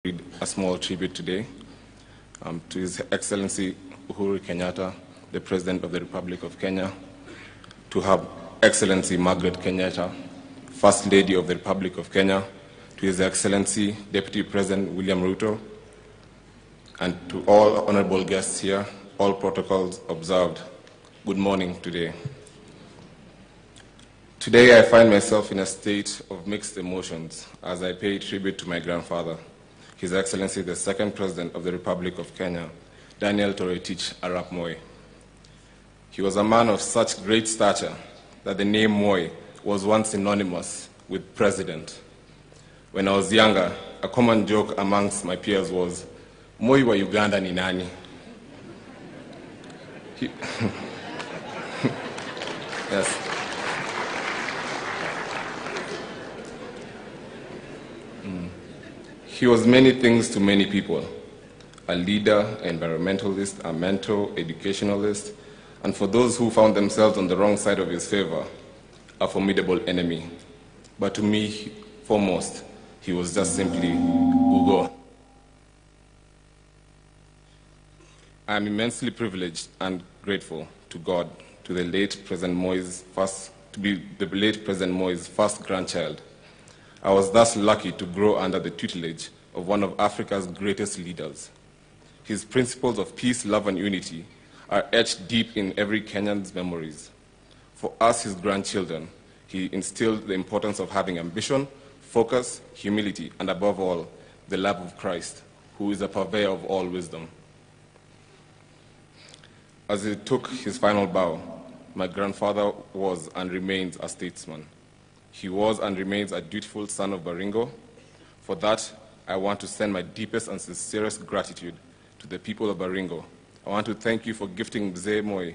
read a small tribute today to His Excellency Uhuru Kenyatta, the President of the Republic of Kenya, to Her Excellency Margaret Kenyatta, First Lady of the Republic of Kenya, to His Excellency Deputy President William Ruto, and to all honorable guests here, all protocols observed. Good morning today. Today I find myself in a state of mixed emotions as I pay tribute to my grandfather, His Excellency the Second President of the Republic of Kenya, Daniel Toroitich Arap Moi. He was a man of such great stature that the name Moi was once synonymous with president. When I was younger, a common joke amongst my peers was, Moi wa Uganda ni nani? Yes. He was many things to many people: a leader, environmentalist, a mentor, educationalist, and for those who found themselves on the wrong side of his favor, a formidable enemy. But to me, foremost, he was just simply Ugo. I am immensely privileged and grateful to God to be the late President Moi's first grandchild. I was thus lucky to grow under the tutelage of one of Africa's greatest leaders. His principles of peace, love, and unity are etched deep in every Kenyan's memories. For us, his grandchildren, he instilled the importance of having ambition, focus, humility, and above all, the love of Christ, who is the purveyor of all wisdom. As he took his final bow, my grandfather was and remains a statesman. He was and remains a dutiful son of Baringo. For that, I want to send my deepest and sincerest gratitude to the people of Baringo. I want to thank you for gifting Mzee Moi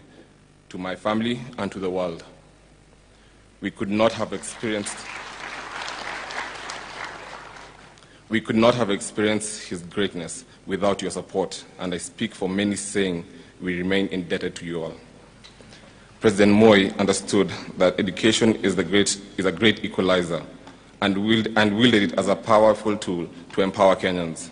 to my family and to the world. We could not have experienced his greatness without your support, and I speak for many saying we remain indebted to you all. President Moi understood that education is a great equalizer and wielded it as a powerful tool to empower Kenyans.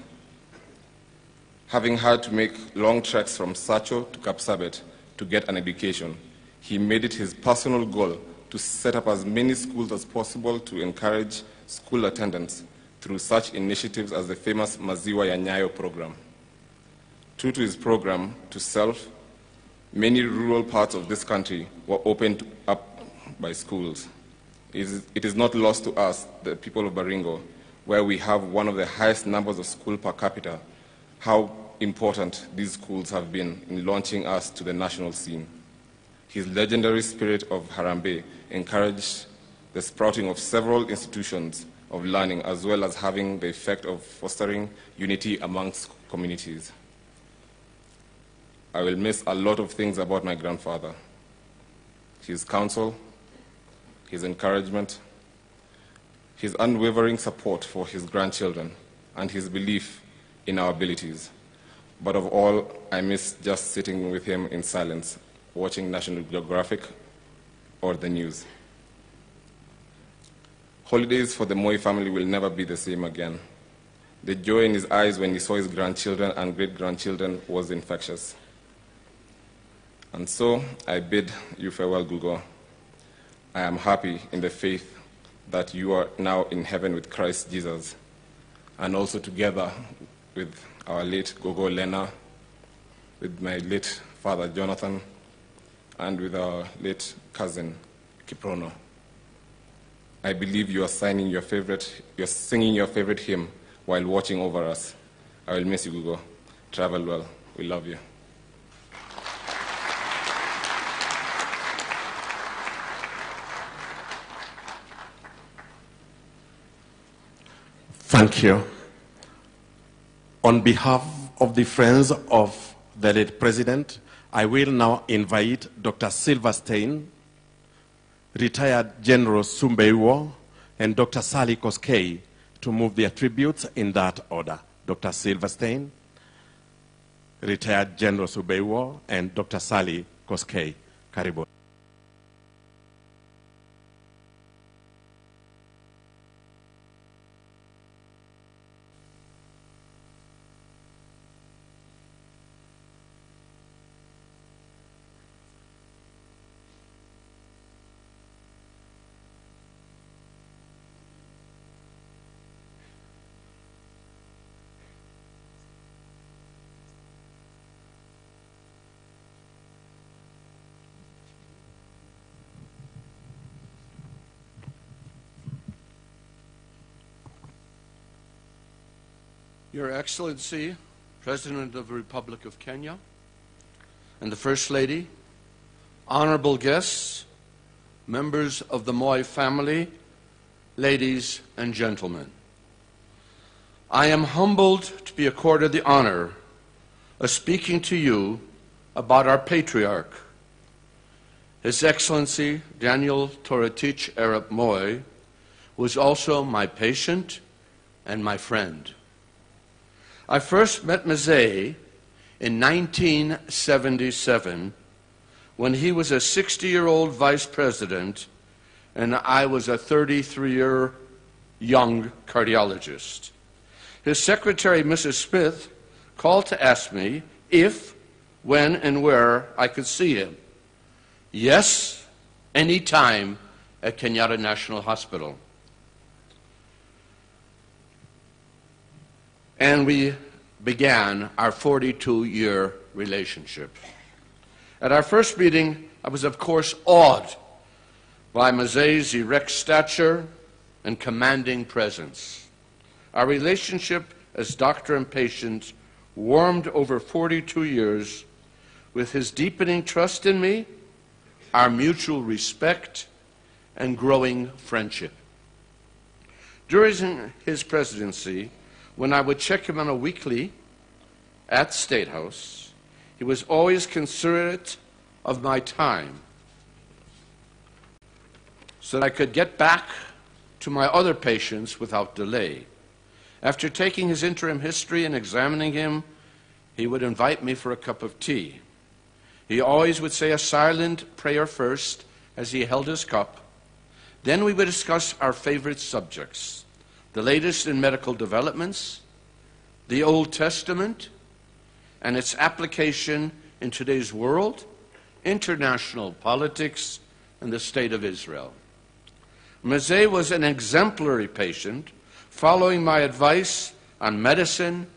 Having had to make long treks from Sacho to Kapsabet to get an education, he made it his personal goal to set up as many schools as possible to encourage school attendance through such initiatives as the famous Maziwa ya Nyayo program. True to his program to self, many rural parts of this country were opened up by schools. It is not lost to us, the people of Baringo, where we have one of the highest numbers of schools per capita, how important these schools have been in launching us to the national scene. His legendary spirit of Harambee encouraged the sprouting of several institutions of learning, as well as having the effect of fostering unity amongst communities. I will miss a lot of things about my grandfather: his counsel, his encouragement, his unwavering support for his grandchildren, and his belief in our abilities. But of all, I miss just sitting with him in silence, watching National Geographic or the news. Holidays for the Moi family will never be the same again. The joy in his eyes when he saw his grandchildren and great-grandchildren was infectious. And so I bid you farewell, Gugo. I am happy in the faith that you are now in heaven with Christ Jesus, and also together with our late Gogo Lena, with my late father Jonathan, and with our late cousin Kiprono. I believe you are singing your favorite hymn while watching over us. I will miss you, Gugo. Travel well. We love you. Thank you. On behalf of the friends of the late President, I will now invite Dr. Silverstein, retired General Sumbeiwo, and Dr. Sally Koskei to move their tributes in that order. Dr. Silverstein, retired General Sumbeiwo, and Dr. Sally Koskei. Karibu. Your Excellency, President of the Republic of Kenya, and the First Lady, honorable guests, members of the Moi family, ladies and gentlemen. I am humbled to be accorded the honor of speaking to you about our patriarch, His Excellency Daniel Toretich Arap Moi, who was also my patient and my friend. I first met Mzee in 1977 when he was a 60-year-old vice president and I was a 33-year young cardiologist. His secretary, Mrs. Smith, called to ask me if, when, and where I could see him. Yes, any time at Kenyatta National Hospital. And we began our 42-year relationship. At our first meeting, I was of course awed by Mzee's erect stature and commanding presence. Our relationship as doctor and patient warmed over 42 years with his deepening trust in me, our mutual respect, and growing friendship. During his presidency, when I would check him on a weekly at State House, he was always considerate of my time so that I could get back to my other patients without delay. After taking his interim history and examining him, he would invite me for a cup of tea. He always would say a silent prayer first as he held his cup. Then we would discuss our favorite subjects, the latest in medical developments, the Old Testament, and its application in today's world, international politics, and the state of Israel. Mzee was an exemplary patient, following my advice on medicine,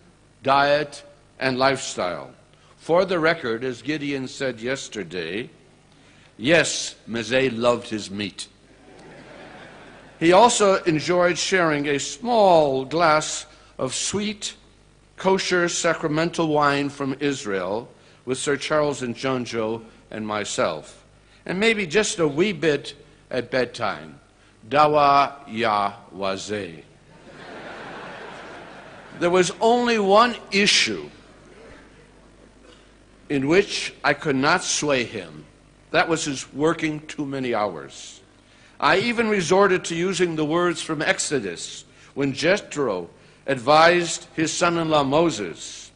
diet, and lifestyle. For the record, as Gideon said yesterday, yes, Mzee loved his meat. He also enjoyed sharing a small glass of sweet, kosher sacramental wine from Israel with Sir Charles and Njonjo and myself, and maybe just a wee bit at bedtime. Dawa ya wazee. There was only one issue in which I could not sway him. That was his working too many hours. I even resorted to using the words from Exodus when Jethro advised his son-in-law Moses,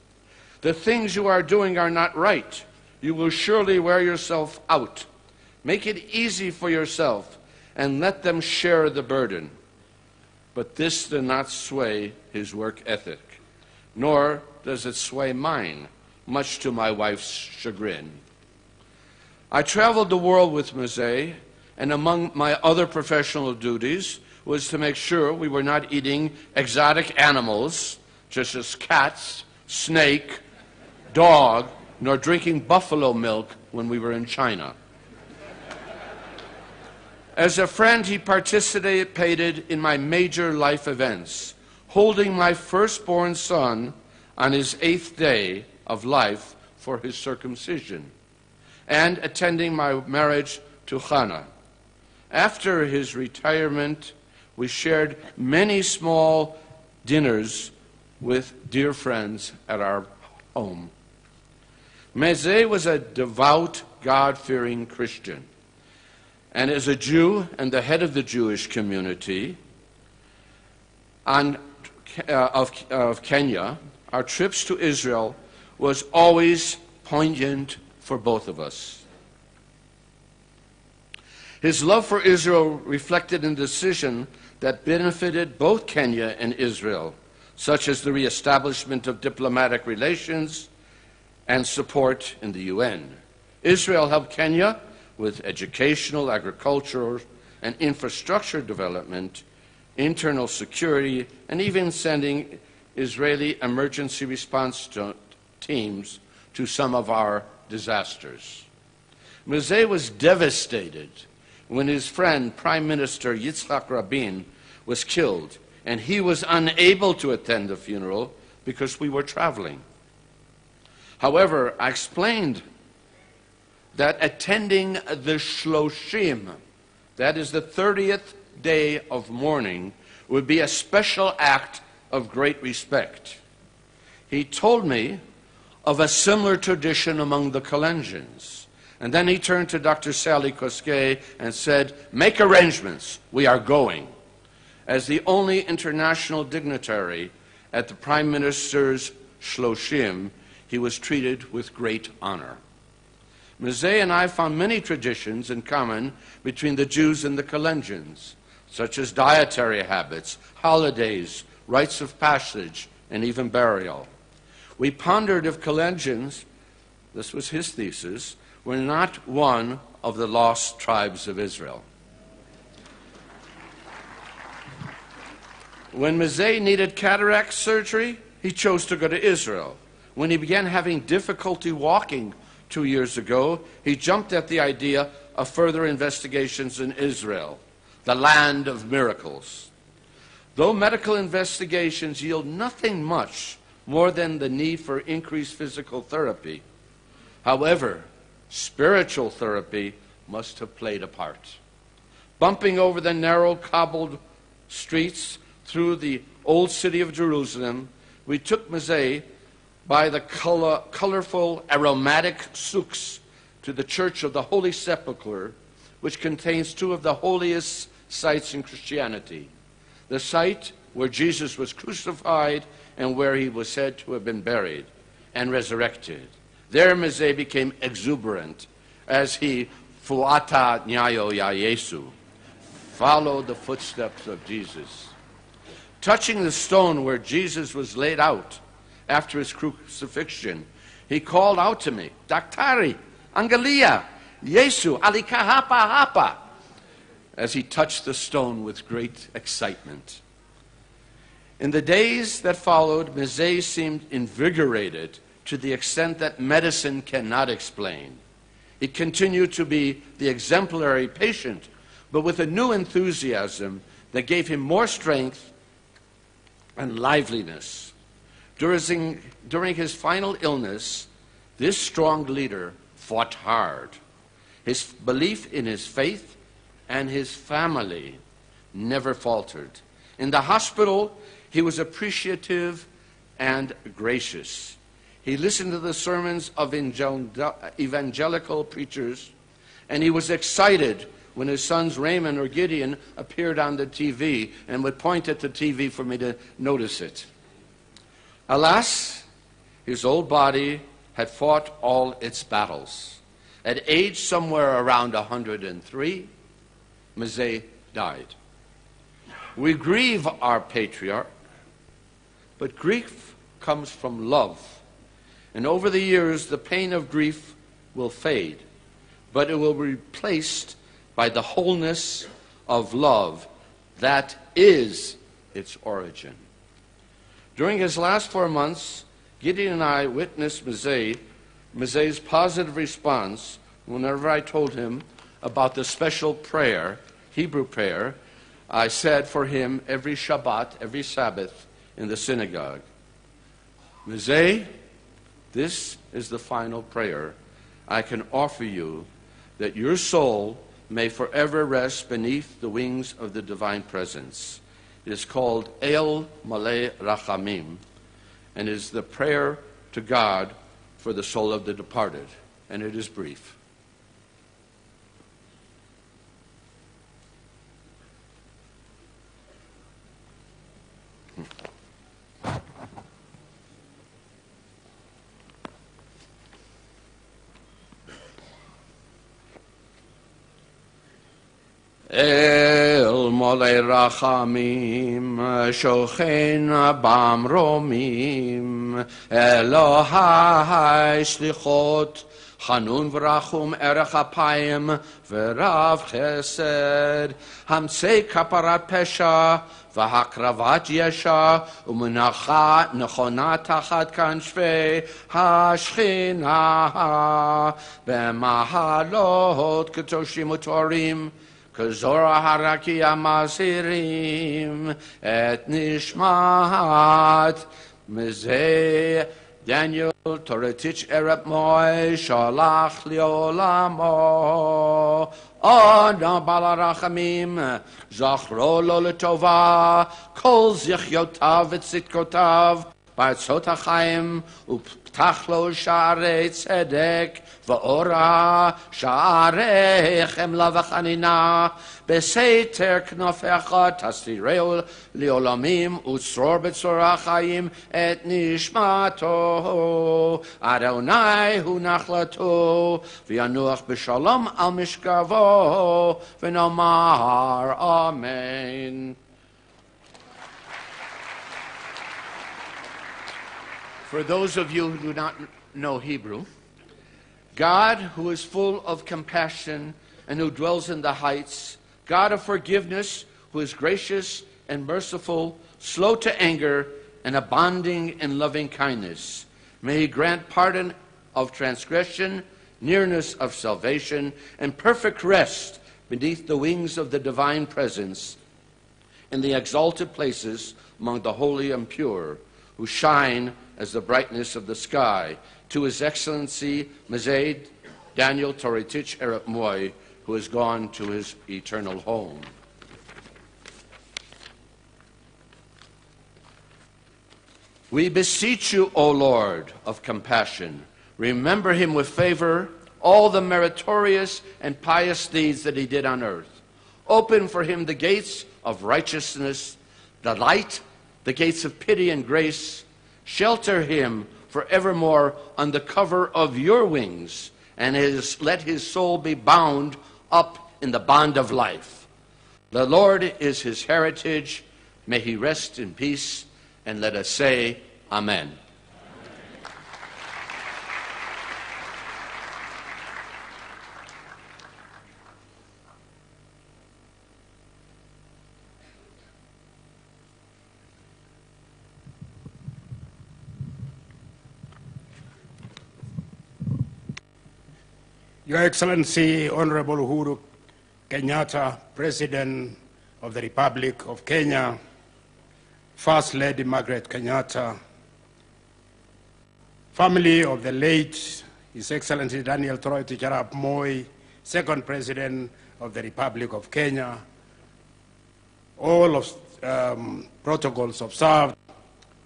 "The things you are doing are not right. You will surely wear yourself out. Make it easy for yourself and let them share the burden." But this did not sway his work ethic, nor does it sway mine, much to my wife's chagrin. I traveled the world with Mzee, and among my other professional duties was to make sure we were not eating exotic animals, such as cats, snake, dog, nor drinking buffalo milk when we were in China. As a friend, he participated in my major life events, holding my firstborn son on his 8th day of life for his circumcision, and attending my marriage to Hannah. After his retirement, we shared many small dinners with dear friends at our home. Mzee was a devout, God-fearing Christian. And as a Jew and the head of the Jewish community of Kenya, our trips to Israel was always poignant for both of us. His love for Israel reflected in a decision that benefited both Kenya and Israel, such as the reestablishment of diplomatic relations and support in the UN. Israel helped Kenya with educational, agricultural, and infrastructure development, internal security, and even sending Israeli emergency response teams to some of our disasters. Mzee was devastated when his friend, Prime Minister Yitzhak Rabin, was killed, and he was unable to attend the funeral because we were traveling. However, I explained that attending the Shloshim, that is the 30th day of mourning, would be a special act of great respect. He told me of a similar tradition among the Kalenjins. And then he turned to Dr. Sally Koskei and said, "Make arrangements, we are going." As the only international dignitary at the Prime Minister's Shloshim, he was treated with great honor. Mzee and I found many traditions in common between the Jews and the Kalenjins, such as dietary habits, holidays, rites of passage, and even burial. We pondered if Kalenjins, this was his thesis, were not one of the lost tribes of Israel. When Mzee needed cataract surgery, he chose to go to Israel. When he began having difficulty walking 2 years ago, he jumped at the idea of further investigations in Israel, the land of miracles. Though medical investigations yield nothing much more than the need for increased physical therapy, however, spiritual therapy must have played a part. Bumping over the narrow cobbled streets through the old city of Jerusalem, we took Mzee by the colorful, aromatic souks to the Church of the Holy Sepulchre, which contains two of the holiest sites in Christianity. The site where Jesus was crucified and where he was said to have been buried and resurrected. There Mzee became exuberant as he fuata nyayo ya Yesu, followed the footsteps of Jesus. Touching the stone where Jesus was laid out after his crucifixion, he called out to me, "Daktari, Angalia, Yesu, alikahapa hapa," as he touched the stone with great excitement. In the days that followed, Mzee seemed invigorated to the extent that medicine cannot explain. He continued to be the exemplary patient, but with a new enthusiasm that gave him more strength and liveliness. During his final illness, this strong leader fought hard. His belief in his faith and his family never faltered. In the hospital, he was appreciative and gracious. He listened to the sermons of evangelical preachers, and he was excited when his sons Raymond or Gideon appeared on the TV and would point at the TV for me to notice it. Alas, his old body had fought all its battles. At age somewhere around 103, Mzee died. We grieve our patriarch, but grief comes from love. And over the years, the pain of grief will fade, but it will be replaced by the wholeness of love that is its origin. During his last 4 months, Gideon and I witnessed Mzee's positive response whenever I told him about the special prayer, Hebrew prayer, I said for him every Shabbat, every Sabbath in the synagogue. Mzee, this is the final prayer I can offer you, that your soul may forever rest beneath the wings of the divine presence. It is called El Maleh Rachamim, and is the prayer to God for the soul of the departed. And it is brief. El Molei Rachamim, Shochen Bamromim, Elohai Shlichot, Chanun V'Rachum Erech Apayim, V'Rav Chesed, Hamsei Kaparat Pesha, V'Hakravat Yesha, U'Menacha Nechona Tachat Kanshvei HaShchina, B'Mahalot Ketoshim U'Torim, Kazora Haraki Amazirim et Nishmat Mizeh Daniel Toretich Arap Moi Shalach Liolamo Ona Balarachamim Zachro Lo Letova Kol Zichyotav Etzitkotav Ba'atzot HaChaim Uptach Lo Sha'arei Tzedek Va'ora Sha'arei Chemla V'chanina Beseiter Knofecha Tastireo Liolamim Utzror Betzorah Chaim Et Nishmato Adonai Hu Nachlato V'yanuach B'shalom Al Mishkavo V'nomar Amen. For those of you who do not know Hebrew, God, who is full of compassion and who dwells in the heights, God of forgiveness, who is gracious and merciful, slow to anger, and abounding in loving kindness, may He grant pardon of transgression, nearness of salvation, and perfect rest beneath the wings of the divine presence in the exalted places among the holy and pure, who shine as the brightness of the sky, to His Excellency Mizeh Daniel Toretich Arap Moi, who has gone to his eternal home. We beseech you, O Lord of compassion, remember him with favor, all the meritorious and pious deeds that he did on earth. Open for him the gates of righteousness, the light, the gates of pity and grace. Shelter him forevermore on the cover of your wings, and let his soul be bound up in the bond of life. The Lord is his heritage. May he rest in peace, and let us say, Amen. Your Excellency, Honorable Uhuru Kenyatta, President of the Republic of Kenya, First Lady Margaret Kenyatta, family of the late His Excellency Daniel Toretich Arap Moi, Second President of the Republic of Kenya, all of protocols observed,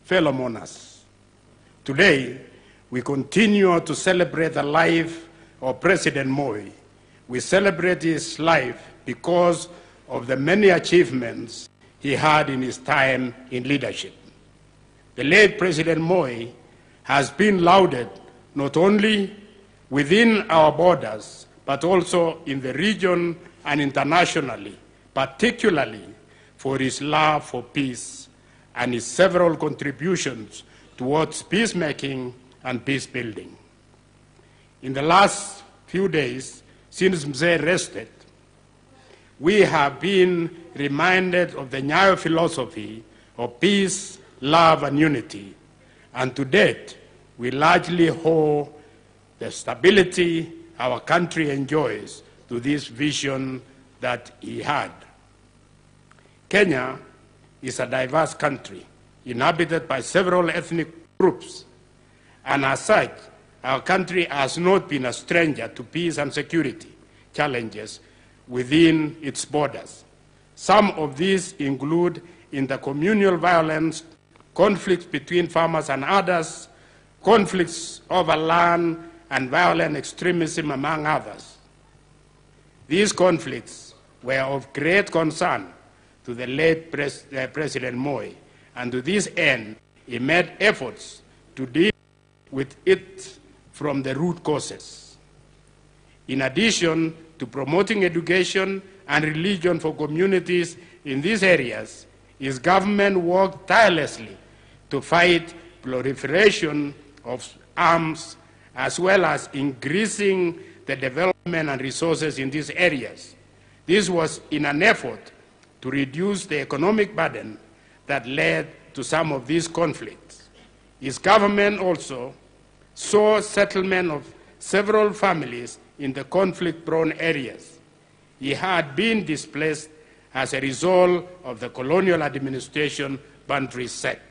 fellow mourners. Today, we continue to celebrate the life of President Moi. We celebrate his life because of the many achievements he had in his time in leadership. The late President Moi has been lauded not only within our borders, but also in the region and internationally, particularly for his love for peace and his several contributions towards peacemaking and peace building. In the last few days, since Mzee rested, we have been reminded of the Nyayo philosophy of peace, love, and unity. And to date, we largely owe the stability our country enjoys to this vision that he had. Kenya is a diverse country inhabited by several ethnic groups, and as such, our country has not been a stranger to peace and security challenges within its borders. Some of these include intercommunal violence, conflicts between farmers and others, conflicts over land, and violent extremism, among others. These conflicts were of great concern to the late President Moi, and to this end, he made efforts to deal with it from the root causes. In addition to promoting education and religion for communities in these areas, his government worked tirelessly to fight proliferation of arms, as well as increasing the development and resources in these areas. This was in an effort to reduce the economic burden that led to some of these conflicts. His government also saw settlement of several families in the conflict-prone areas. He had been displaced as a result of the colonial administration boundaries set.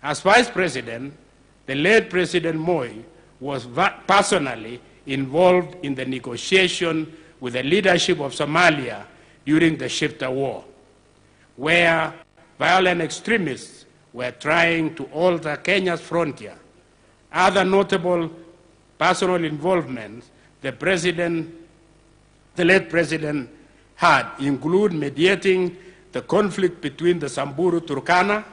As Vice President, the late President Moi was personally involved in the negotiation with the leadership of Somalia during the Shifta War, where violent extremists were trying to alter Kenya's frontier. Other notable personal involvements the late president had include mediating the conflict between the Samburu Turkana,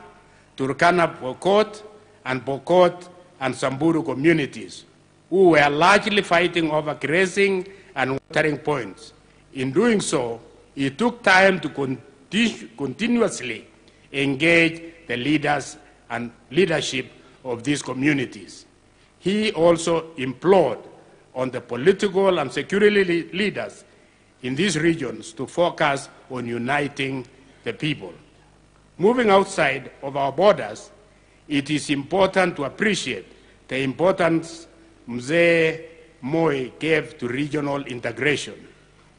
Turkana Pokot, and Pokot and Samburu communities, who were largely fighting over grazing and watering points. In doing so, he took time to continuously engage the leaders and leadership of these communities. He also implored on the political and security leaders in these regions to focus on uniting the people. Moving outside of our borders, it is important to appreciate the importance Mzee Moi gave to regional integration.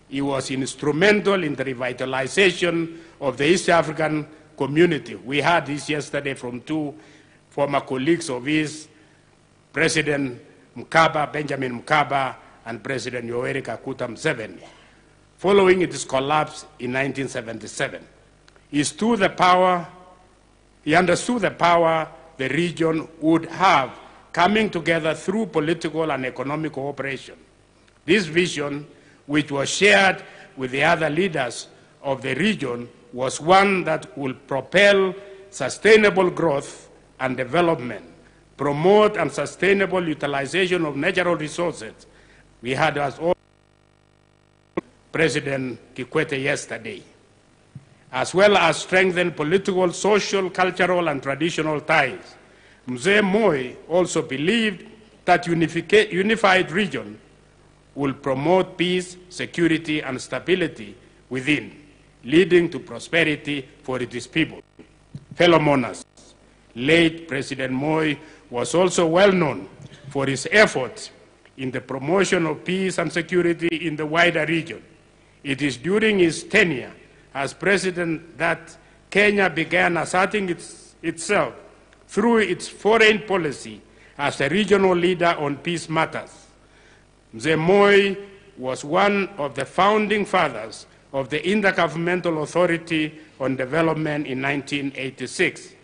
He was instrumental in the revitalization of the East African community. We heard this yesterday from two former colleagues of his, President Mkaba, Benjamin Mkaba, and President Yoweri Kaguta Museveni, following its collapse in 1977. He understood the power the region would have coming together through political and economic cooperation. This vision, which was shared with the other leaders of the region, was one that will propel sustainable growth and development, promote and sustainable utilization of natural resources. We had as all President Kikwete yesterday, as well as strengthen political, social, cultural, and traditional ties. Mzee Moi also believed that unified region will promote peace, security, and stability within, leading to prosperity for its people. Fellow mourners, late President Moi was also well known for his efforts in the promotion of peace and security in the wider region. It is during his tenure as president that Kenya began asserting itself through its foreign policy as a regional leader on peace matters. Mzee Moi was one of the founding fathers of the Intergovernmental Authority on Development in 1986.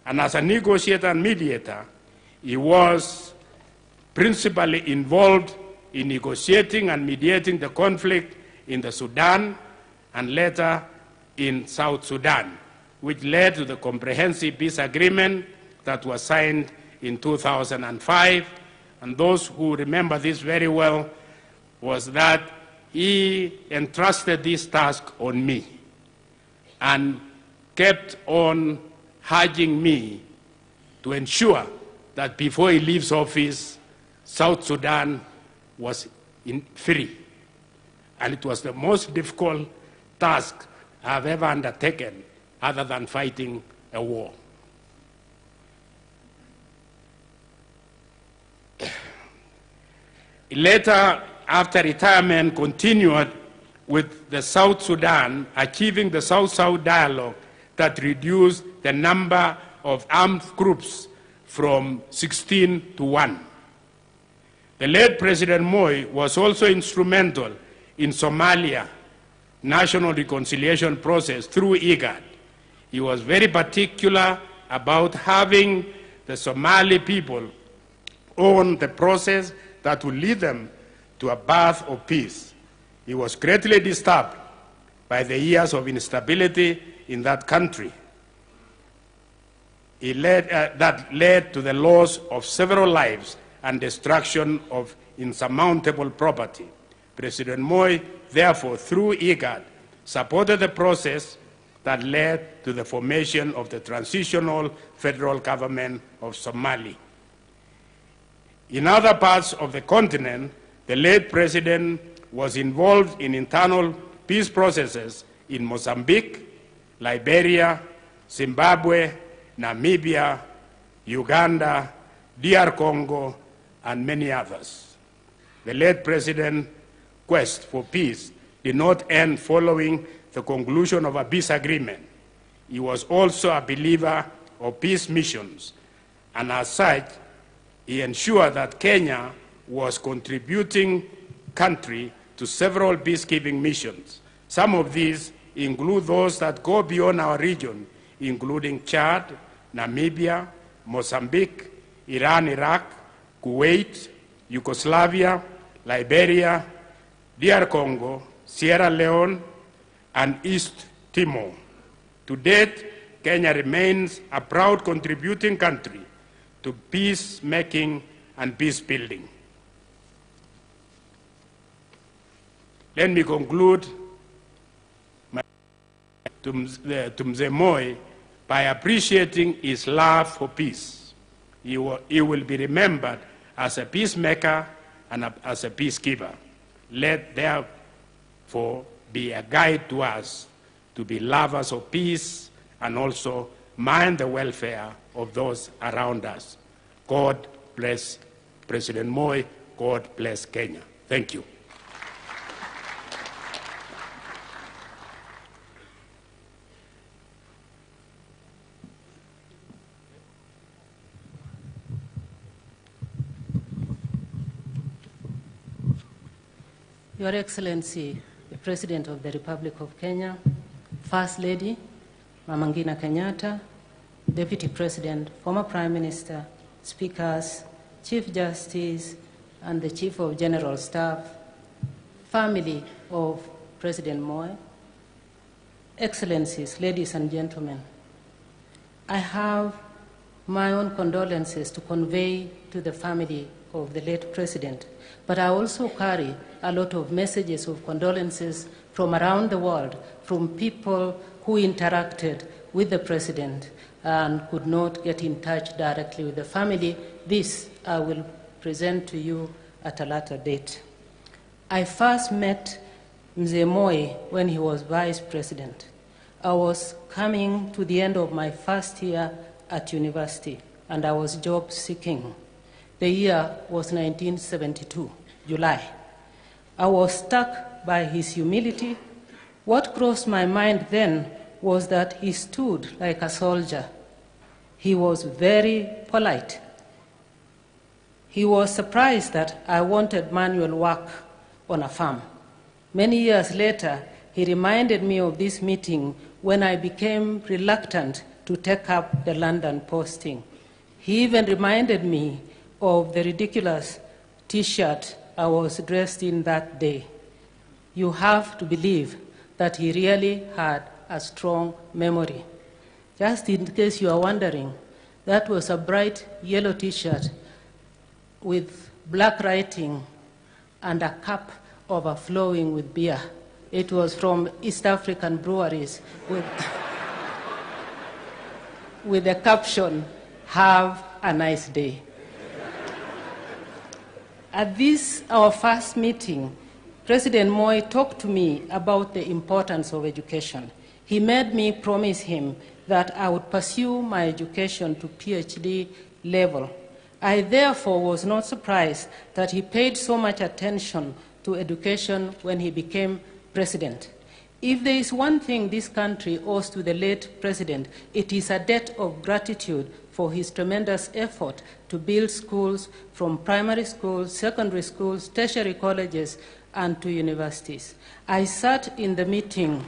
And as a negotiator and mediator, he was principally involved in negotiating and mediating the conflict in the Sudan and later in South Sudan, which led to the comprehensive peace agreement that was signed in 2005. And those who remember this very well was that he entrusted this task on me and kept on urging me to ensure that before he leaves office, South Sudan was free. And it was the most difficult task I've ever undertaken other than fighting a war. Later, after retirement, continued with the South Sudan, achieving the South-South dialogue that reduced the number of armed groups from 16 to 1. The late President Moi was also instrumental in Somalia national reconciliation process through IGAD. He was very particular about having the Somali people own the process that would lead them to a path of peace. He was greatly disturbed by the years of instability in that country. That led to the loss of several lives and destruction of insurmountable property. President Moi, therefore, through IGAD, supported the process that led to the formation of the transitional federal government of Somalia. In other parts of the continent, the late president was involved in internal peace processes in Mozambique, Liberia, Zimbabwe, Namibia, Uganda, DR Congo, and many others. The late president's quest for peace did not end following the conclusion of a peace agreement. He was also a believer of peace missions and as such, he ensured that Kenya was contributing country to several peacekeeping missions. Some of these include those that go beyond our region, including Chad, Namibia, Mozambique, Iran, Iraq, Kuwait, Yugoslavia, Liberia, DR Congo, Sierra Leone, and East Timor. To date, Kenya remains a proud contributing country to peacemaking and peace building. Let me conclude to Mzee Moi by appreciating his love for peace. He will be remembered as a peacemaker and as a peacekeeper. Let therefore be a guide to us to be lovers of peace and also mind the welfare of those around us. God bless President Moi. God bless Kenya. Thank you. Your Excellency, the President of the Republic of Kenya, First Lady, Mama Ngina Kenyatta, Deputy President, former Prime Minister, Speakers, Chief Justice, and the Chief of General Staff, family of President Moi, Excellencies, ladies and gentlemen, I have my own condolences to convey to the family of the late President, but I also carry a lot of messages of condolences from around the world, from people who interacted with the President and could not get in touch directly with the family. This I will present to you at a later date. I first met Mzee Moi when he was Vice President. I was coming to the end of my first year at university, and I was job seeking. The year was 1972, July. I was struck by his humility. What crossed my mind then was that he stood like a soldier. He was very polite. He was surprised that I wanted manual work on a farm. Many years later, he reminded me of this meeting when I became reluctant to take up the London posting. He even reminded me of the ridiculous T-shirt I was dressed in that day. You have to believe that he really had a strong memory. Just in case you are wondering, that was a bright yellow T-shirt with black writing and a cup overflowing with beer. It was from East African breweries with the caption, "Have a nice day." At this, our first meeting, President Moi talked to me about the importance of education. He made me promise him that I would pursue my education to PhD level. I therefore was not surprised that he paid so much attention to education when he became president. If there is one thing this country owes to the late president, it is a debt of gratitude for his tremendous effort to build schools from primary schools, secondary schools, tertiary colleges, and to universities. I sat in the meeting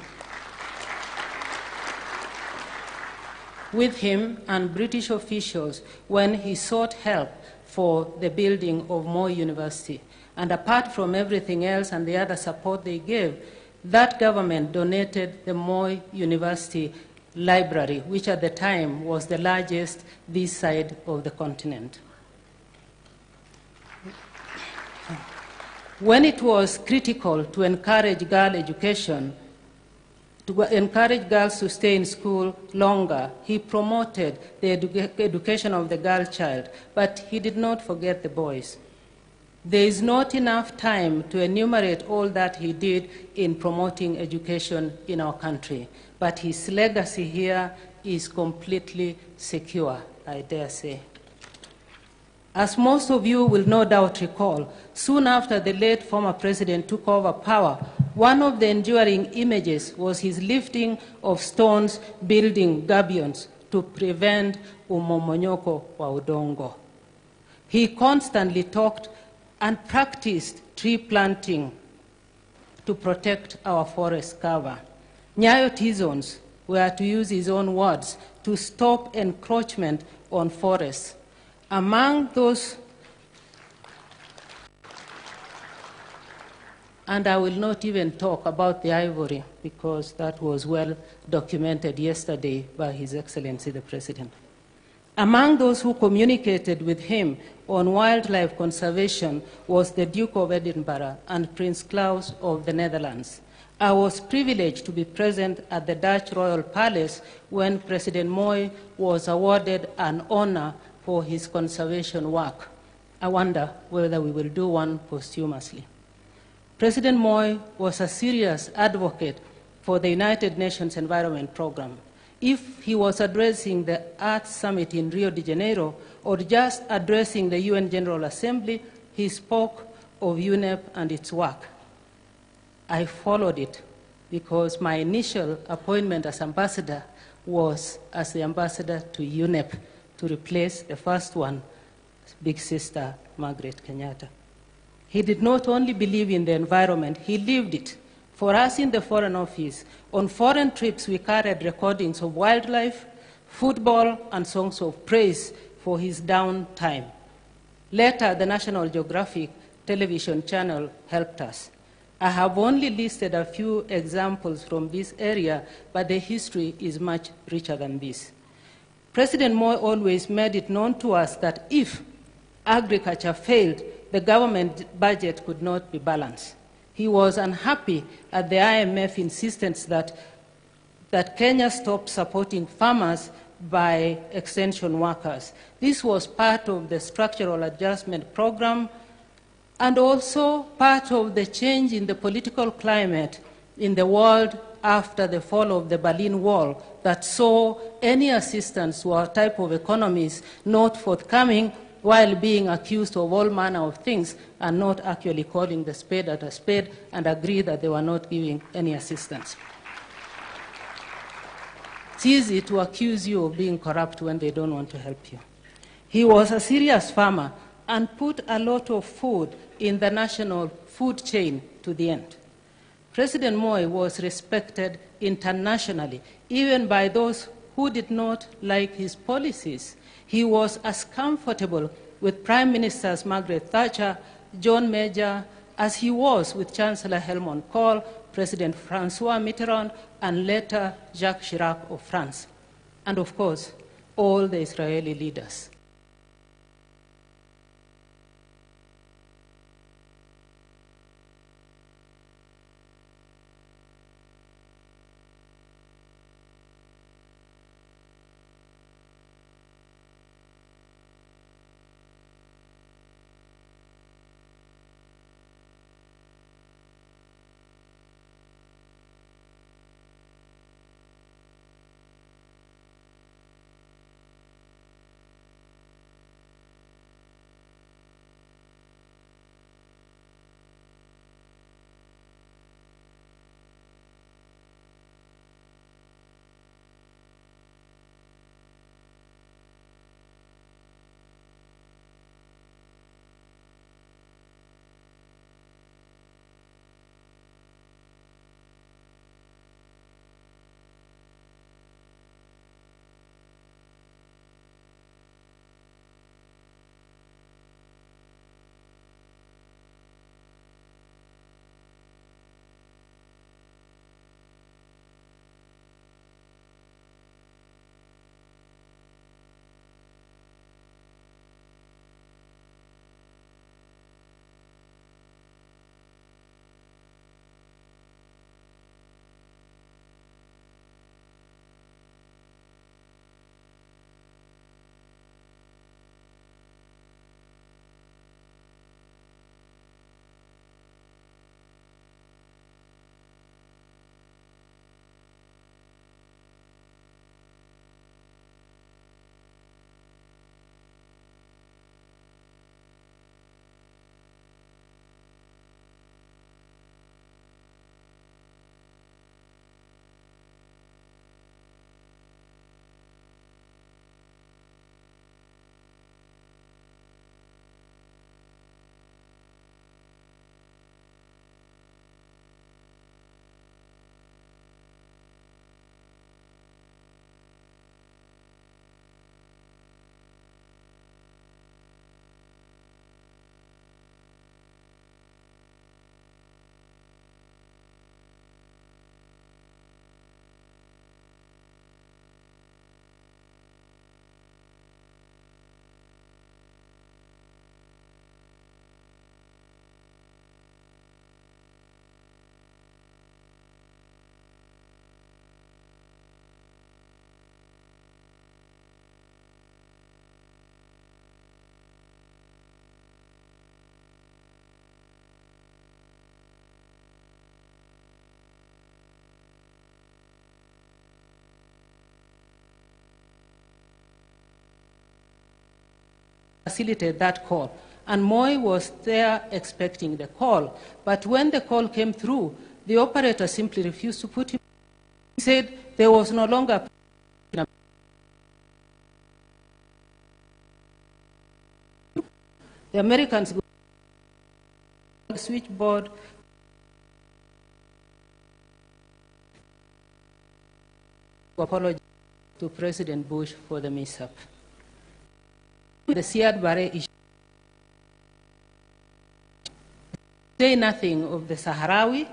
with him and British officials when he sought help for the building of Moi University. And apart from everything else and the other support they gave, that government donated the Moi University Library, which at the time was the largest this side of the continent. When it was critical to encourage girl education, to encourage girls to stay in school longer, he promoted the education of the girl child, but he did not forget the boys. There is not enough time to enumerate all that he did in promoting education in our country, but his legacy here is completely secure, I dare say. As most of you will no doubt recall, soon after the late former president took over power, one of the enduring images was his lifting of stones building gabions to prevent umomonyoko wa udongo. He constantly talked and practiced tree planting to protect our forest cover. Nyayo T-zones were, to use his own words, to stop encroachment on forests. Among those, and I will not even talk about the ivory because that was well documented yesterday by His Excellency the President. Among those who communicated with him on wildlife conservation was the Duke of Edinburgh and Prince Claus of the Netherlands. I was privileged to be present at the Dutch Royal Palace when President Moi was awarded an honor for his conservation work. I wonder whether we will do one posthumously. President Moi was a serious advocate for the United Nations Environment Programme. If he was addressing the Earth Summit in Rio de Janeiro or just addressing the UN General Assembly, he spoke of UNEP and its work. I followed it because my initial appointment as ambassador was as the ambassador to UNEP to replace the first one, big sister Margaret Kenyatta. He did not only believe in the environment, he lived it. For us in the Foreign Office, on foreign trips we carried recordings of wildlife, football, and songs of praise for his downtime. Later, the National Geographic television channel helped us. I have only listed a few examples from this area, but the history is much richer than this. President Moi always made it known to us that if agriculture failed, the government budget could not be balanced. He was unhappy at the IMF insistence that Kenya stop supporting farmers by extension workers. This was part of the structural adjustment program and also part of the change in the political climate in the world after the fall of the Berlin Wall that saw any assistance to our type of economies not forthcoming while being accused of all manner of things and not actually calling the spade at a spade and agree that they were not giving any assistance. It's easy to accuse you of being corrupt when they don't want to help you. He was a serious farmer and put a lot of food in the national food chain to the end. President Moi was respected internationally, even by those who did not like his policies. He was as comfortable with Prime Ministers Margaret Thatcher, John Major, as he was with Chancellor Helmut Kohl, President Francois Mitterrand, and later Jacques Chirac of France, and of course, all the Israeli leaders. facilitate that call. And Moi was there expecting the call. But when the call came through, the operator simply refused to put him. He said there was no longer the Americans go to the switchboard. Apologize to President Bush for the mishap. The Siad Barre issue. Say nothing of the Sahrawi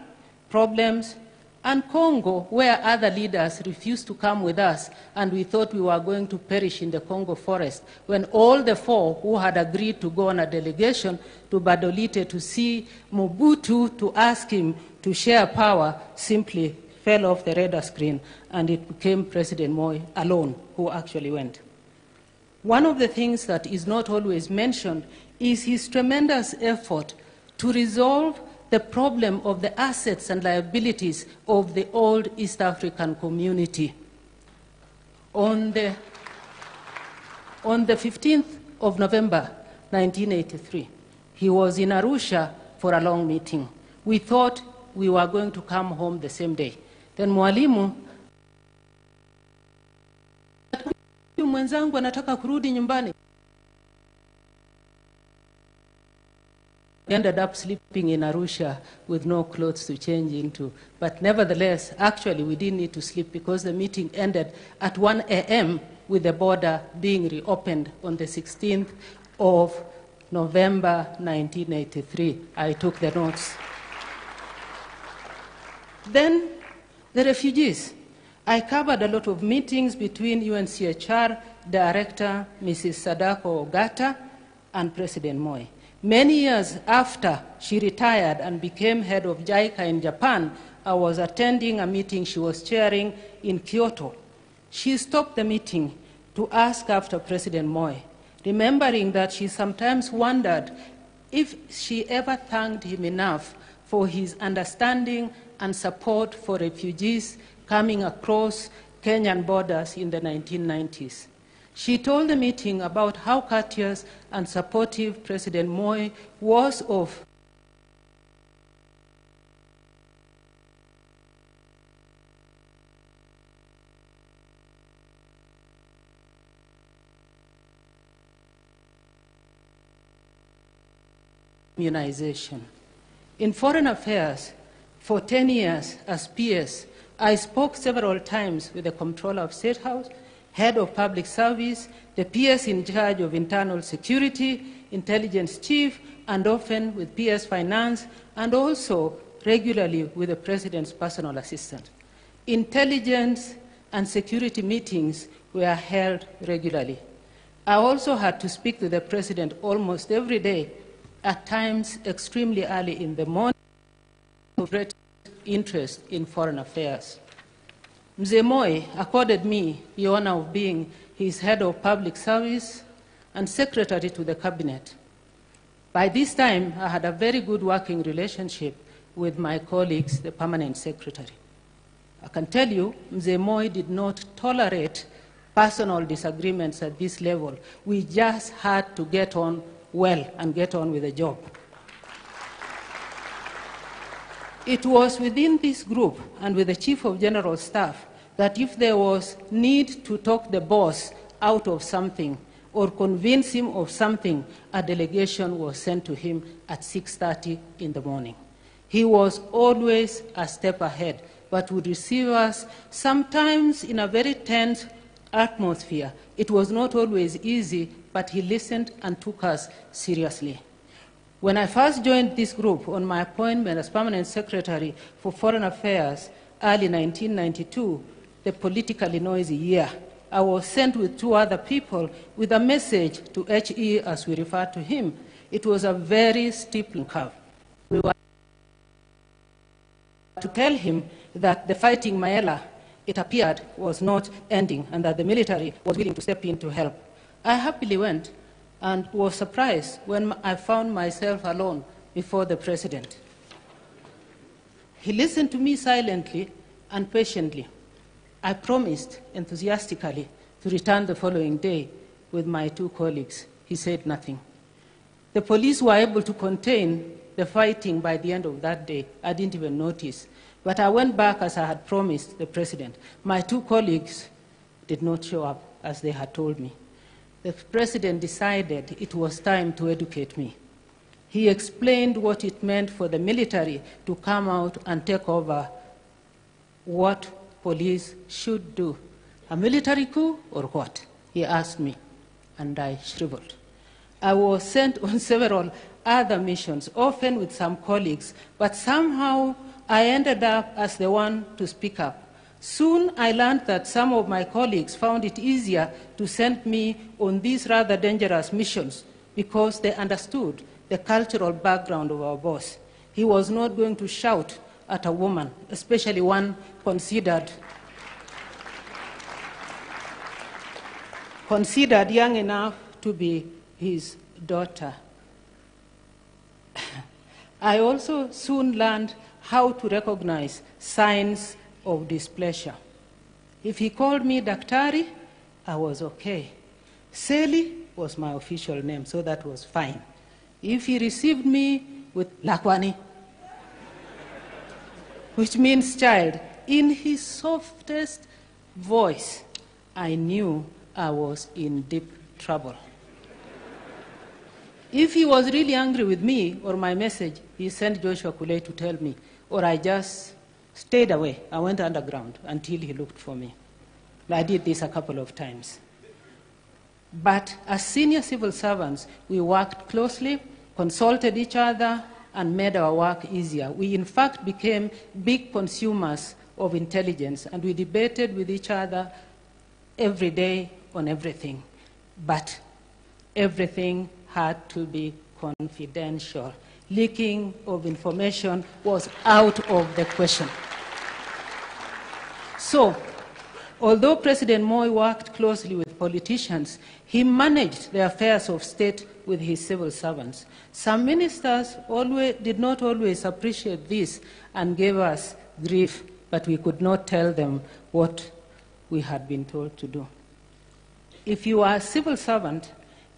problems and Congo, where other leaders refused to come with us, and we thought we were going to perish in the Congo forest, when all the four who had agreed to go on a delegation to Badolite to see Mobutu, to ask him to share power, simply fell off the radar screen, and it became President Moi alone who actually went. One of the things that is not always mentioned is his tremendous effort to resolve the problem of the assets and liabilities of the old East African community. On the 15th of November, 1983, he was in Arusha for a long meeting. We thought we were going to come home the same day. Then Mwalimu, mwenzangu anataka kurudi nyumbani. Ended up sleeping in Arusha with no clothes to change into. But nevertheless, actually, we didn't need to sleep because the meeting ended at 1 a.m. with the border being reopened on the 16th of November 1983. I took the notes. Then the refugees. I covered a lot of meetings between UNCHR Director Mrs. Sadako Ogata and President Moi. Many years after she retired and became head of JICA in Japan, I was attending a meeting she was chairing in Kyoto. She stopped the meeting to ask after President Moi, remembering that she sometimes wondered if she ever thanked him enough for his understanding and support for refugees coming across Kenyan borders in the 1990s. She told the meeting about how courteous and supportive President Moi was of immunization. In foreign affairs, for 10 years as PS, I spoke several times with the Comptroller of State House, Head of Public Service, the PS in charge of internal security, Intelligence Chief, and often with PS Finance, and also regularly with the President's personal assistant. Intelligence and security meetings were held regularly. I also had to speak to the President almost every day, at times extremely early in the morning, of great interest in foreign affairs. Mzee Moi accorded me the honor of being his head of public service and secretary to the cabinet. By this time, I had a very good working relationship with my colleagues, the permanent secretary. I can tell you, Mzee Moi did not tolerate personal disagreements at this level. We just had to get on well and get on with the job. It was within this group and with the Chief of General Staff that if there was need to talk the boss out of something or convince him of something, a delegation was sent to him at 6:30 in the morning. He was always a step ahead, but would receive us sometimes in a very tense atmosphere. It was not always easy, but he listened and took us seriously. When I first joined this group on my appointment as permanent secretary for foreign affairs early 1992, the politically noisy year, I was sent with 2 other people with a message to HE, as we refer to him. It was a very steep curve. We were to tell him that the fighting Maela, it appeared, was not ending and that the military was willing to step in to help. I happily went and was surprised when I found myself alone before the President. He listened to me silently and patiently. I promised enthusiastically to return the following day with my 2 colleagues. he said nothing. The police were able to contain the fighting by the end of that day. I didn't even notice. But I went back as I had promised the president. My 2 colleagues did not show up as they had told me. The president decided it was time to educate me. He explained what it meant for the military to come out and take over what police should do. A military coup or what? He asked me, and I shriveled. I was sent on several other missions, often with some colleagues, but somehow I ended up as the one to speak up. Soon I learned that some of my colleagues found it easier to send me on these rather dangerous missions because they understood the cultural background of our boss. He was not going to shout at a woman, especially one considered young enough to be his daughter. I also soon learned how to recognize signs of displeasure. If he called me Daktari, I was okay. Seli was my official name, so that was fine. If he received me with Lakwani, which means child, in his softest voice, I knew I was in deep trouble. If he was really angry with me or my message, he sent Joshua Kulei to tell me, or I just stayed away. I went underground until he looked for me. I did this a couple of times. But as senior civil servants, we worked closely, consulted each other, and made our work easier. We, in fact, became big consumers of intelligence, and we debated with each other every day on everything. But everything had to be confidential. Leaking of information was out of the question. So, although President Moi worked closely with politicians, he managed the affairs of state with his civil servants. Some ministers did not always appreciate this and gave us grief, but we could not tell them what we had been told to do. If you are a civil servant,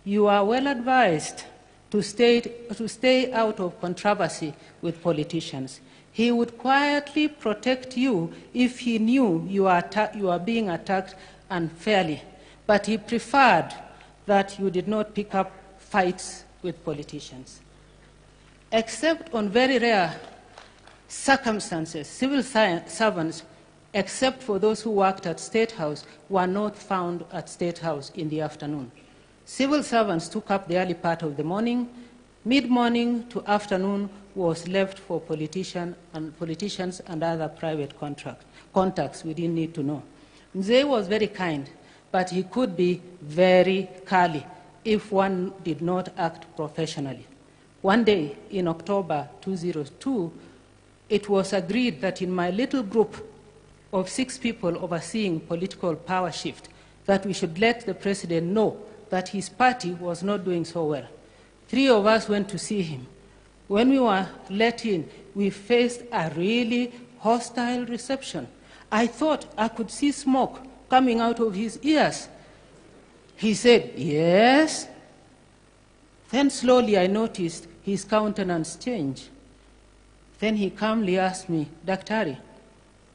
you are well advised to stay out of controversy with politicians. He would quietly protect you if he knew you are being attacked unfairly, but he preferred that you did not pick up fights with politicians. Except on very rare circumstances, civil servants, except for those who worked at State House, were not found at State House in the afternoon. Civil servants took up the early part of the morning. Mid-morning to afternoon was left for politicians and other private contacts we didn't need to know. Mzee was very kind, but he could be very curly if one did not act professionally. One day in October 2002, it was agreed that in my little group of 6 people overseeing political power shift, that we should let the president know that his party was not doing so well. 3 of us went to see him. When we were let in, we faced a really hostile reception. I thought I could see smoke coming out of his ears. He said, "Yes." Then slowly I noticed his countenance change. Then he calmly asked me, "Daktari,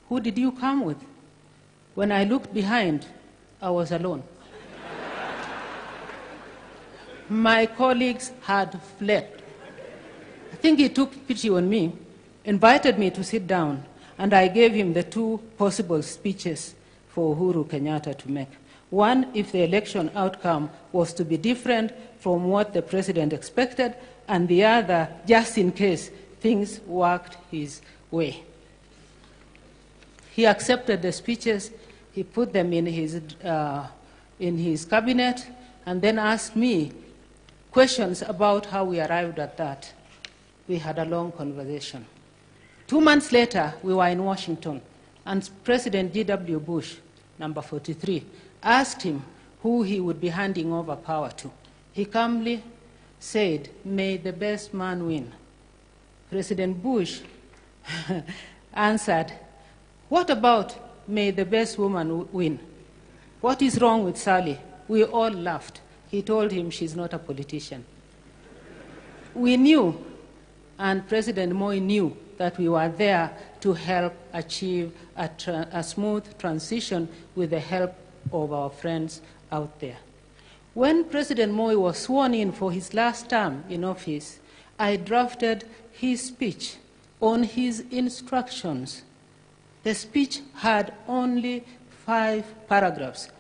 who did you come with?" When I looked behind, I was alone. My colleagues had fled. I think he took pity on me, invited me to sit down, and I gave him the 2 possible speeches for Uhuru Kenyatta to make. One, if the election outcome was to be different from what the president expected, and the other, just in case things worked his way. He accepted the speeches, he put them in his cabinet, and then asked me questions about how we arrived at that. We had a long conversation. 2 months later, we were in Washington, and President G.W. Bush, number 43, asked him who he would be handing over power to. He calmly said, "May the best man win." President Bush answered, "What about may the best woman win? What is wrong with Sally?" We all laughed. he told him she's not a politician. We knew, and President Moi knew, that we were there to help achieve a smooth transition with the help of our friends out there. When President Moi was sworn in for his last term in office, I drafted his speech on his instructions. The speech had only 5 paragraphs,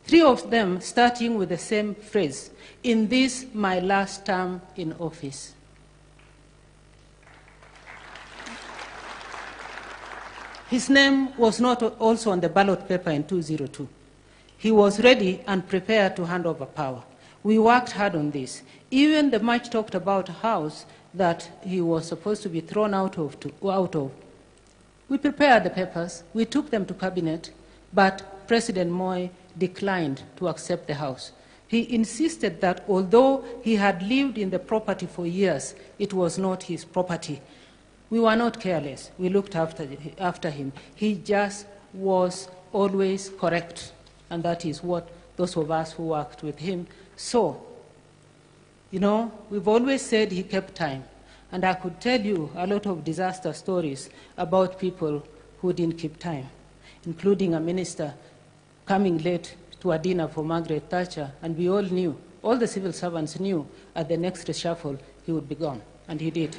3 of them starting with the same phrase, "In this, my last term in office." His name was not also on the ballot paper in 2002. He was ready and prepared to hand over power. We worked hard on this. Even the much talked about house that he was supposed to be thrown out of. We prepared the papers, we took them to cabinet, but President Moi declined to accept the house. He insisted that although he had lived in the property for years, it was not his property. We were not careless. We looked after him. He just was always correct, and that is what those of us who worked with him saw. You know, we've always said he kept time, and I could tell you a lot of disaster stories about people who didn't keep time, including a minister coming late to a dinner for Margaret Thatcher, and we all knew, all the civil servants knew, at the next reshuffle he would be gone, and he did.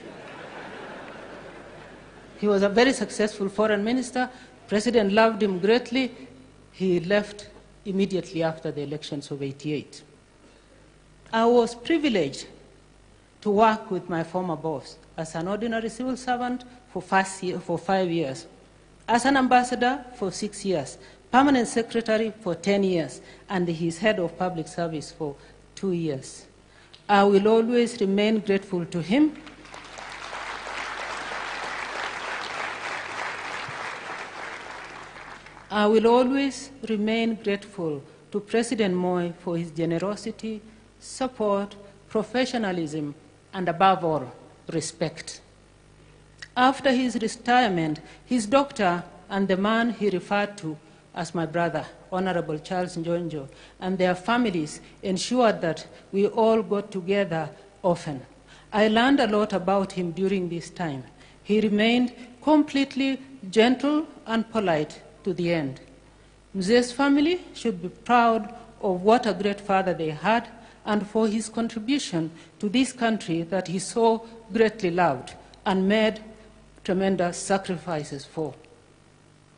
He was a very successful foreign minister. President loved him greatly. He left immediately after the elections of '88. I was privileged to work with my former boss as an ordinary civil servant for 5 years, as an ambassador for 6 years, permanent secretary for 10 years, and his head of public service for 2 years. I will always remain grateful to him. I will always remain grateful to President Moi for his generosity, support, professionalism, and above all, respect. After his retirement, his doctor and the man he referred to as my brother, Honorable Charles Njonjo, and their families ensured that we all got together often. I learned a lot about him during this time. He remained completely gentle and polite to the end. Mzee's family should be proud of what a great father they had and for his contribution to this country that he so greatly loved and made tremendous sacrifices for.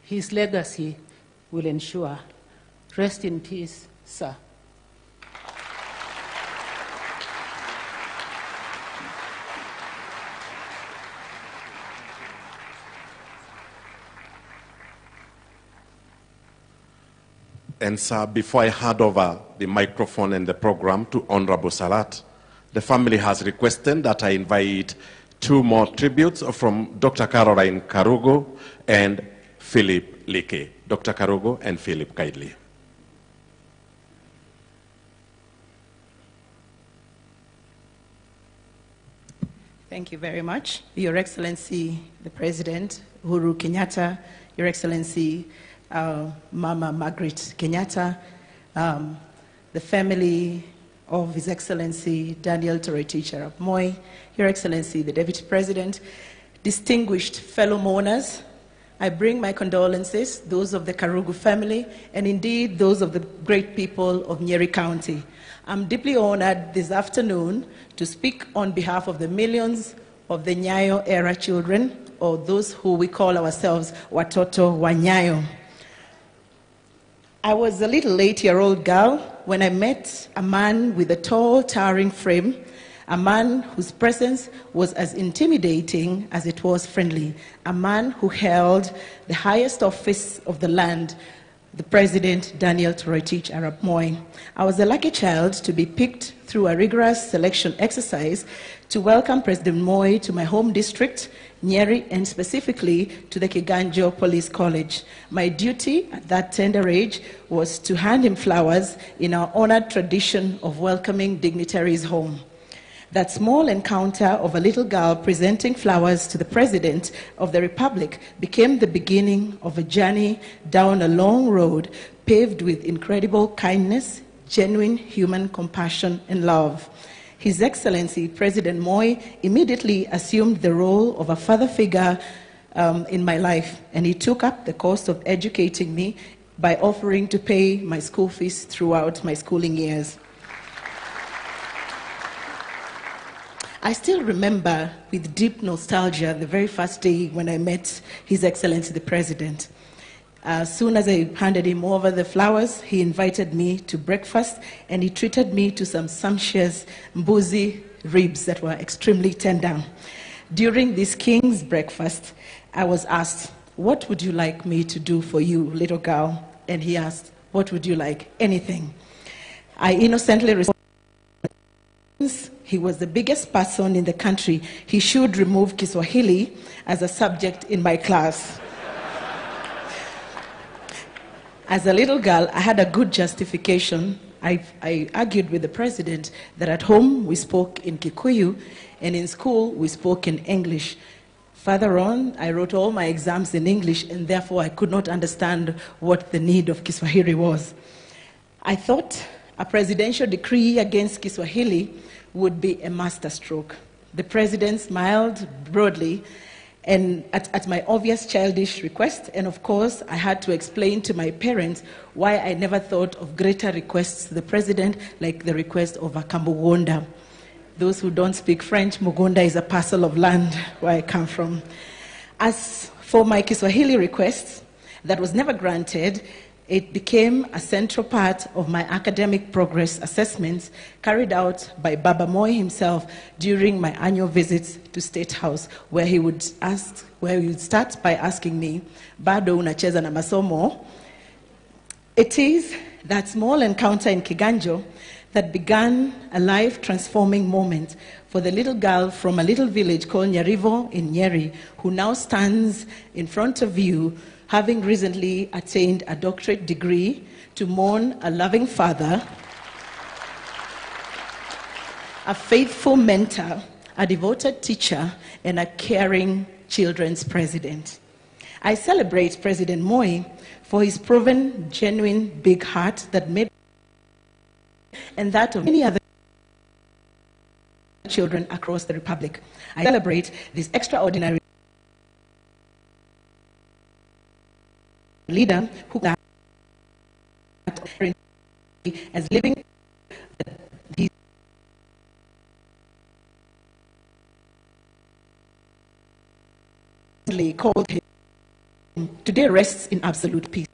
His legacy will ensure. Rest in peace, sir. And sir, before I hand over the microphone and the program to Honorable Salat, the family has requested that I invite 2 more tributes from Dr. Caroline Karugo and Philip Like. Dr. Karugo and Philip, kindly. Thank you very much. Your Excellency, the President, Uhuru Kenyatta, Your Excellency, Mama Margaret Kenyatta, the family of His Excellency Daniel Toroitich Arap Moi, Your Excellency, the Deputy President, distinguished fellow mourners, I bring my condolences, those of the Karugu family, and indeed those of the great people of Nyeri County. I'm deeply honored this afternoon to speak on behalf of the millions of the Nyayo era children, or those who we call ourselves Watoto wa Nyayo. I was a little 8-year-old girl when I met a man with a tall, towering frame, a man whose presence was as intimidating as it was friendly, a man who held the highest office of the land, the President Daniel Toroitich Arap Moi. I was a lucky child to be picked through a rigorous selection exercise to welcome President Moi to my home district, Nyeri, and specifically to the Kiganjo Police College. My duty at that tender age was to hand him flowers in our honored tradition of welcoming dignitaries home. That small encounter of a little girl presenting flowers to the President of the Republic became the beginning of a journey down a long road paved with incredible kindness, genuine human compassion and love. His Excellency President Moi immediately assumed the role of a father figure in my life, and he took up the cost of educating me by offering to pay my school fees throughout my schooling years. I still remember with deep nostalgia the very first day when I met His Excellency the President. As soon as I handed him over the flowers, he invited me to breakfast, and he treated me to some sumptuous mbuzi ribs that were extremely tender. During this king's breakfast, I was asked, "What would you like me to do for you, little girl?" And he asked, "What would you like?" "Anything." I innocently responded, since he was the biggest person in the country, he should remove Kiswahili as a subject in my class. As a little girl, I had a good justification. I argued with the president that at home we spoke in Kikuyu, and in school we spoke in English. Further on, I wrote all my exams in English, and therefore I could not understand what the need of Kiswahili was. I thought a presidential decree against Kiswahili would be a masterstroke. The president smiled broadly and at my obvious childish request, and of course, I had to explain to my parents why I never thought of greater requests to the president, like the request of a Kambugonda. Those who don't speak French, Mugonda is a parcel of land where I come from. As for my Kiswahili request, that was never granted, it became a central part of my academic progress assessments carried out by Baba Moi himself during my annual visits to State House, where he would start by asking me, "Bado unacheza na masomo?" It is that small encounter in Kiganjo that began a life-transforming moment for the little girl from a little village called Nyarivo in Nyeri, who now stands in front of you, having recently attained a doctorate degree, to mourn a loving father, a faithful mentor, a devoted teacher, and a caring children's president. I celebrate President Moi for his proven, genuine big heart that made, and that of many other children across the Republic. I celebrate this extraordinary leader who as living he called him, today rests in absolute peace.